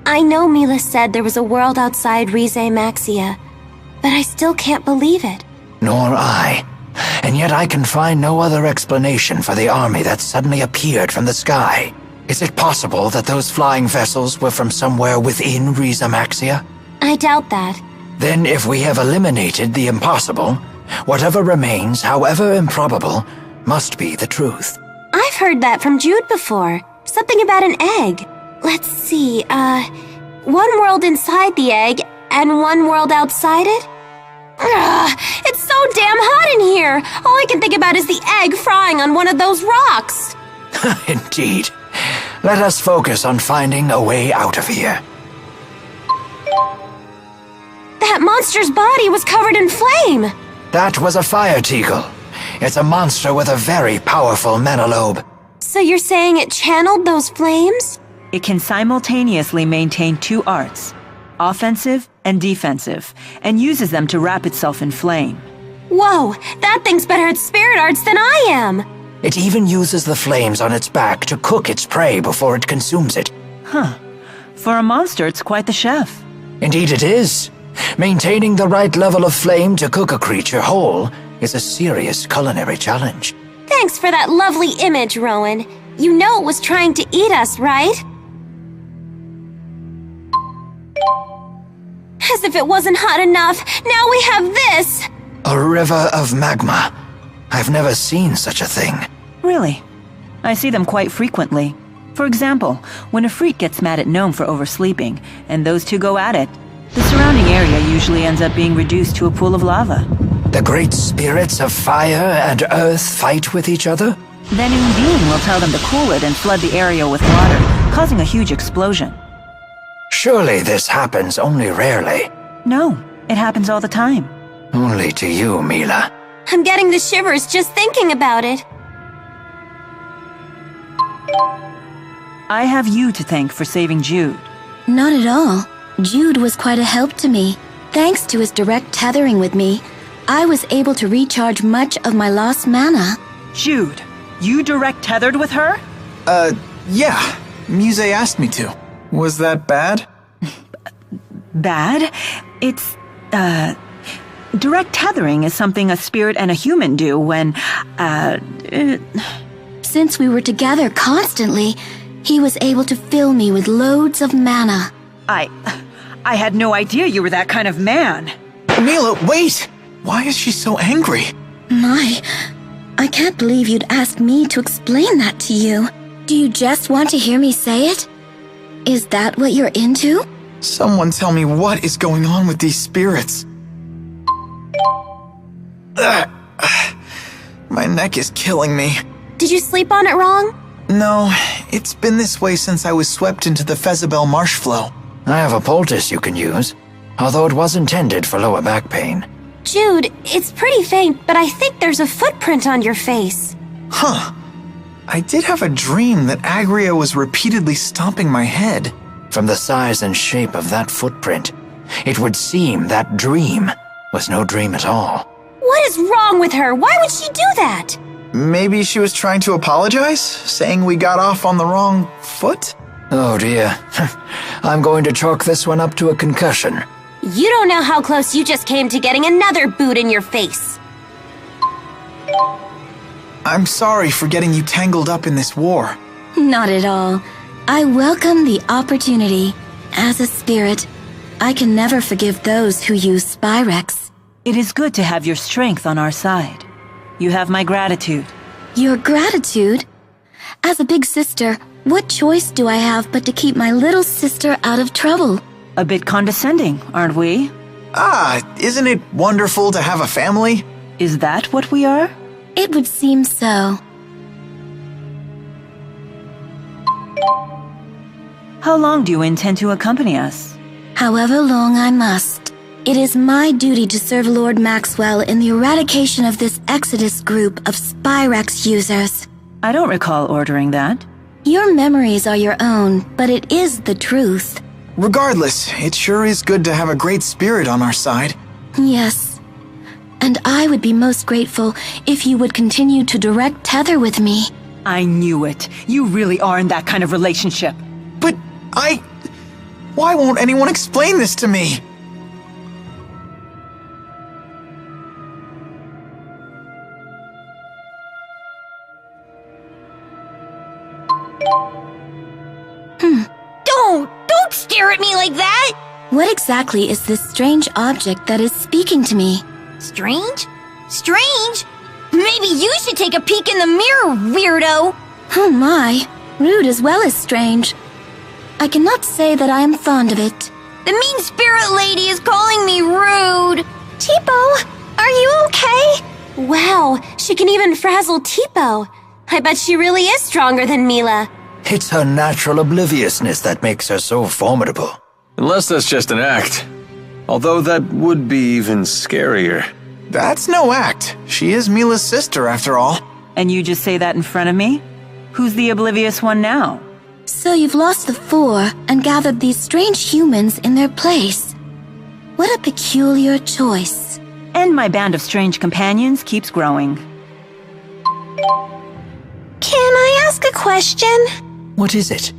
I know Milla said there was a world outside Rieze Maxia, but I still can't believe it. Nor I. And yet I can find no other explanation for the army that suddenly appeared from the sky. Is it possible that those flying vessels were from somewhere within Rieze Maxia? I doubt that. Then if we have eliminated the impossible, whatever remains, however improbable, must be the truth. I've heard that from Jude before. Something about an egg. Let's see, one world inside the egg and one world outside it? Ugh, it's so damn hot in here! All I can think about is the egg frying on one of those rocks! Indeed. Let us focus on finding a way out of here. That monster's body was covered in flame! That was a fire teagle. It's a monster with a very powerful menalobe. So you're saying it channeled those flames? It can simultaneously maintain two arts, offensive and defensive, and uses them to wrap itself in flame. Whoa, that thing's better at spirit arts than I am! It even uses the flames on its back to cook its prey before it consumes it. Huh. For a monster, it's quite the chef. Indeed it is. Maintaining the right level of flame to cook a creature whole is a serious culinary challenge. Thanks for that lovely image, Rowan. You know it was trying to eat us, right? As if it wasn't hot enough, now we have this! A river of magma. I've never seen such a thing. Really? I see them quite frequently. For example, when a freak gets mad at Gnome for oversleeping, and those two go at it, the surrounding area usually ends up being reduced to a pool of lava. The great spirits of fire and earth fight with each other? Then Undine will tell them to cool it and flood the area with water, causing a huge explosion. Surely this happens only rarely. No, it happens all the time. Only to you, Milla. I'm getting the shivers just thinking about it. I have you to thank for saving Jude. Not at all. Jude was quite a help to me. Thanks to his direct tethering with me, I was able to recharge much of my lost mana. Jude, you direct tethered with her? Yeah. Muse asked me to. Was that bad? Bad? It's, direct tethering is something a spirit and a human do when, Since we were together constantly, he was able to fill me with loads of mana. I had no idea you were that kind of man. Milla, wait! Why is she so angry? My, I can't believe you'd ask me to explain that to you. Do you just want to hear me say it? Is that what you're into? Someone tell me what is going on with these spirits. My neck is killing me. Did you sleep on it wrong? No, it's been this way since I was swept into the Fezabel marsh flow. I have a poultice you can use, although it was intended for lower back pain. Jude, it's pretty faint, but I think there's a footprint on your face. Huh. I did have a dream that Agria was repeatedly stomping my head. From the size and shape of that footprint, it would seem that dream was no dream at all. What is wrong with her? Why would she do that? Maybe she was trying to apologize, saying we got off on the wrong foot? Oh dear. I'm going to chalk this one up to a concussion. You don't know how close you just came to getting another boot in your face. I'm sorry for getting you tangled up in this war. Not at all. I welcome the opportunity. As a spirit, I can never forgive those who use Spyrex. It is good to have your strength on our side. You have my gratitude. Your gratitude? As a big sister, what choice do I have but to keep my little sister out of trouble? A bit condescending, aren't we? Isn't it wonderful to have a family? Is that what we are? It would seem so. How long do you intend to accompany us? However long I must. It is my duty to serve Lord Maxwell in the eradication of this Exodus group of Spyrex users. I don't recall ordering that. Your memories are your own, but it is the truth. Regardless, it sure is good to have a great spirit on our side. Yes. And I would be most grateful if you would continue to direct tether with me. I knew it. You really are in that kind of relationship. But Why won't anyone explain this to me? Don't stare at me like that! What exactly is this strange object that is speaking to me? Strange? Strange? Maybe you should take a peek in the mirror, weirdo! Oh my, rude as well as strange. I cannot say that I am fond of it. The mean spirit lady is calling me rude! Tipo, are you okay? Wow, she can even frazzle Tipo. I bet she really is stronger than Milla. It's her natural obliviousness that makes her so formidable. Unless that's just an act. Although that would be even scarier. That's no act. She is Milla's sister, after all. And you just say that in front of me? Who's the oblivious one now? So you've lost the four and gathered these strange humans in their place. What a peculiar choice. And my band of strange companions keeps growing. Can I ask a question? What is it?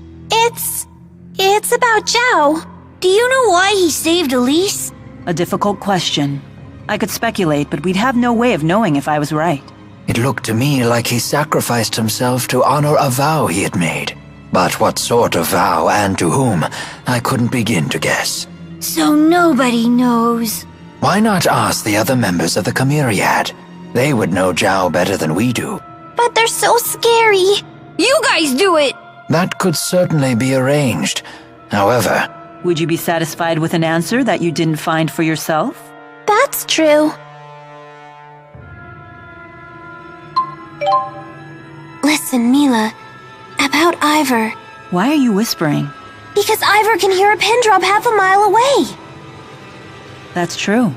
It's about Zhao. Do you know why he saved Elise? A difficult question. I could speculate, but we'd have no way of knowing if I was right. It looked to me like he sacrificed himself to honor a vow he had made. But what sort of vow and to whom, I couldn't begin to guess. So nobody knows. Why not ask the other members of the Chimeriad? They would know Zhao better than we do. But they're so scary. You guys do it! That could certainly be arranged. However, Would you be satisfied with an answer that you didn't find for yourself? That's true. Listen, Milla, about Ivor. Why are you whispering? Because Ivor can hear a pin drop half a mile away. That's true.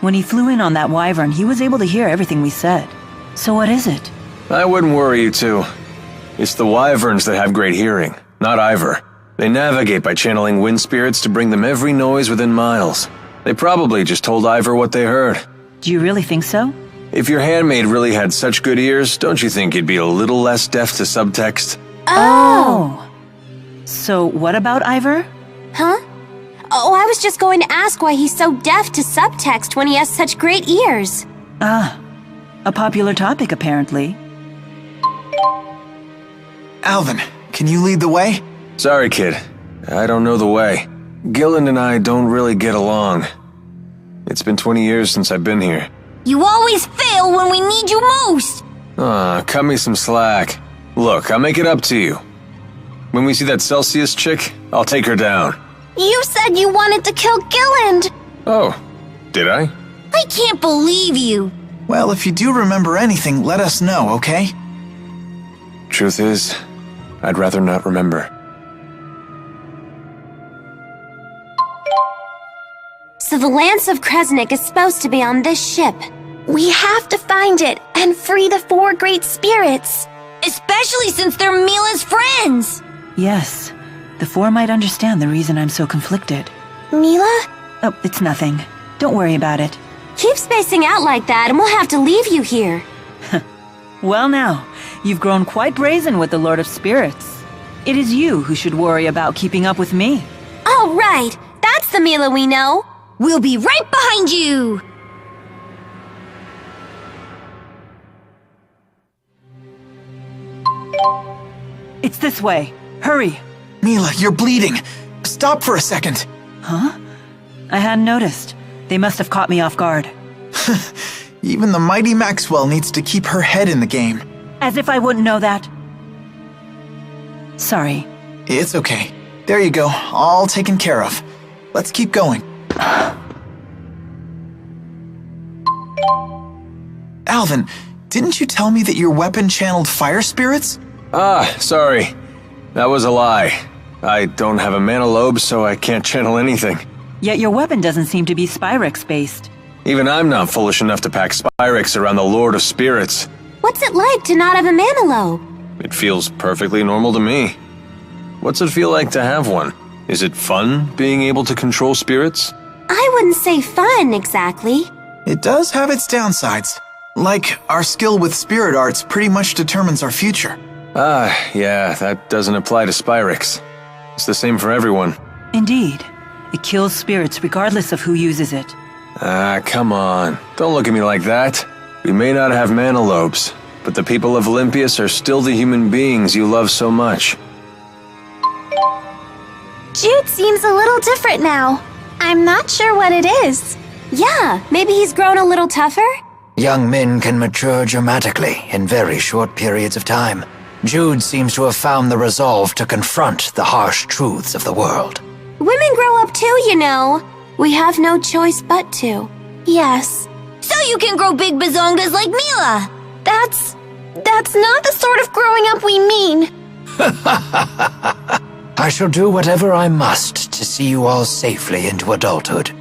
When he flew in on that wyvern, he was able to hear everything we said. So what is it? I wouldn't worry you two. It's the wyverns that have great hearing, not Ivor. They navigate by channeling wind spirits to bring them every noise within miles. They probably just told Ivor what they heard. Do you really think so? If your handmaid really had such good ears, don't you think you'd be a little less deaf to subtext? Oh! So what about Ivor? Huh? Oh, I was just going to ask why he's so deaf to subtext when he has such great ears. Ah, a popular topic apparently. Alvin, can you lead the way? Sorry, kid. I don't know the way. Gillen and I don't really get along. It's been 20 years since I've been here. You always fail when we need you most! Cut me some slack. Look, I'll make it up to you. When we see that Celsius chick, I'll take her down. You said you wanted to kill Gilland. Oh, did I? I can't believe you! Well, if you do remember anything, let us know, okay? Truth is, I'd rather not remember. So the Lance of Kresnik is supposed to be on this ship. We have to find it and free the four great spirits. Especially since they're Milla's friends! Yes, the four might understand the reason I'm so conflicted. Milla? Oh, it's nothing. Don't worry about it. Keep spacing out like that and we'll have to leave you here. Well now, you've grown quite brazen with the Lord of Spirits. It is you who should worry about keeping up with me. Oh, right. That's the Milla we know. We'll be right behind you! It's this way. Hurry! Milla, you're bleeding. Stop for a second. Huh? I hadn't noticed. They must have caught me off guard. Even the mighty Maxwell needs to keep her head in the game. As if I wouldn't know that. Sorry. It's okay. There you go, all taken care of. Let's keep going. Alvin, didn't you tell me that your weapon channeled fire spirits? Sorry. That was a lie. I don't have a mana lobe, so I can't channel anything. Yet your weapon doesn't seem to be Spyrex-based. Even I'm not foolish enough to pack Spyrex around the Lord of Spirits. What's it like to not have a mana lobe? It feels perfectly normal to me. What's it feel like to have one? Is it fun being able to control spirits? I wouldn't say fun, exactly. It does have its downsides. Like, our skill with spirit arts pretty much determines our future. Yeah, that doesn't apply to Spyrex. It's the same for everyone. Indeed. It kills spirits regardless of who uses it. Ah, come on. Don't look at me like that. We may not have mantelopes, but the people of Olympias are still the human beings you love so much. Jude seems a little different now. I'm not sure what it is. Yeah, maybe he's grown a little tougher? Young men can mature dramatically in very short periods of time. Jude seems to have found the resolve to confront the harsh truths of the world. Women grow up too, you know. We have no choice but to. Yes. So you can grow big bazongas like Milla. That's not the sort of growing up we mean. I shall do whatever I must to see you all safely into adulthood.